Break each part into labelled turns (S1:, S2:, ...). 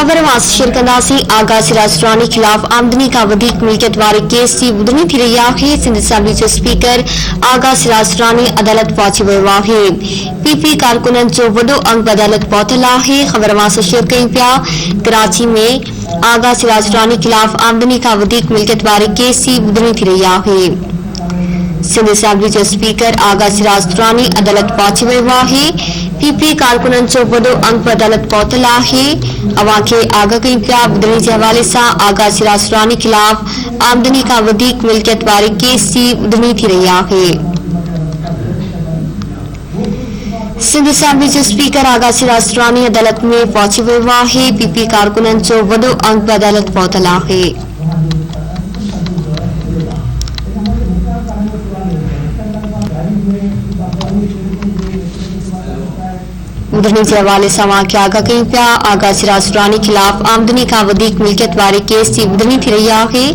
S1: खबर में शेयर कंदासीं। आगा सिराजरानी खिलाफ आमदनी का वधीक मिल्कियत वारे केस की ॿुधणी थी रही आहे। सिंध असेंबली जो स्पीकर आगा सिराजरानी अदालत पहुची वियो आहे। पीपी कारकुननि जो वॾो अंग अदालत पहुतल आहे। खबर में शेयर कयूं पिया। कराची में आगा सिराजरानी खिलाफ आमदनी का वधीक मिल्कियत वारे केस की ॿुधणी थी रही आहे। सिंध असेंबली जो स्पीकर आगा सिराजरानी अदालत पहुची वियो आहे। पीपी कारकुननि जो वॾो अंग अदालत पहुतल आहे। अवां खे आगाह कयूं पिया। ॿुधणी जे हवाले सां आगा सिराजरानी खिलाफ आमदनी का वधीक मिल्कियत वारे केस की ॿुधणी थी रही आहे। सिंध असेंबली जो स्पीकर आगा सिराजरानी अदालत में पहुची वियो आहे। पीपी कारकुननि जो वॾो अंग अदालत पहुतल आहे। ॿुधणी जे हवाले सां आगाह कयूं पिया। आगा सिराजरानी खिलाफ आमदनी का वधीक मिल्कियत वारे केस की ॿुधणी थी रही आहे।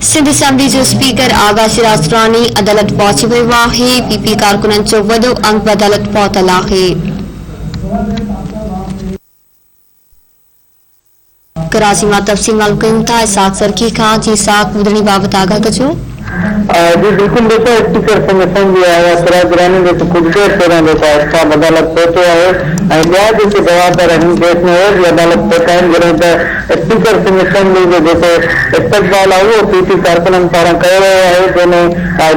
S1: सिंध असेंबली जो स्पीकर आगा सिराजरानी अदालत पहुची वियो आहे। पीपी कारकुननि जो वॾो अंग अदालत पहुतल आहे। कराची में तफ़सील मालूम कयूं था इसाक सरकी खां। जी इसाक, ॿुधणी बाबति आगाह कजो।
S2: जी बिल्कुल देखो स्पीकर सिंध असेंबली आया सिराजरानी जो कुछ देर पहिरियों जेको अदालत पहुतो है ऐं ॿिया जेके जवाबदार हिन केस में उहे बि अदालत पहुता आहिनि। जॾहिं त स्पीकर सिंध असेंबली जो जेको इस्तक़बाल आहे उहो पीपी कारकुननि पारां कयो वियो आहे, जंहिंमें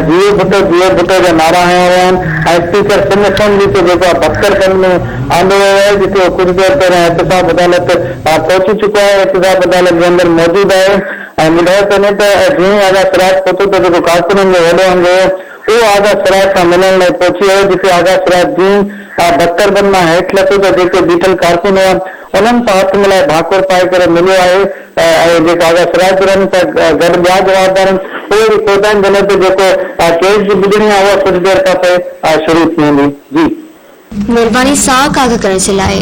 S2: जियो भुटो जा नारा हया विया आहिनि ऐं स्पीकर सिंध असेंबली खे जेको आहे बख्तर में आंदो वियो आहे, जिते कुछ देर पहिरियों एहतिसाब अदालत पहुची चुको आहे। एहतिसाब अदालत जे अंदरि मौजूद आहे ऐं ॿुधायो वञे त जीअं आगा सिराज पहुतो त जेको कारकुननि जो वॾो अंग हुयो उहो आगा सिराज सां मिलण लाइ पहुची वियो, जिते आगा सिराज जीअं बख्तरबंद मां हेठि लथो त जेके बीठल कारकुन हुआ उन्हनि सां हथ मिलाए भाकुर पाए करे मिलियो आहे ऐं जेको आगा सिराजरानी सां गॾु ॿिया जवाबदार आहिनि उहे बि पहुता आहिनि। जॾहिं त जेको केस जी ॿुधणी आहे उहा कुझु देरि खां पोइ शुरू थी वेंदी। जी
S1: महिरबानी सां आगाह करण जे लाइ।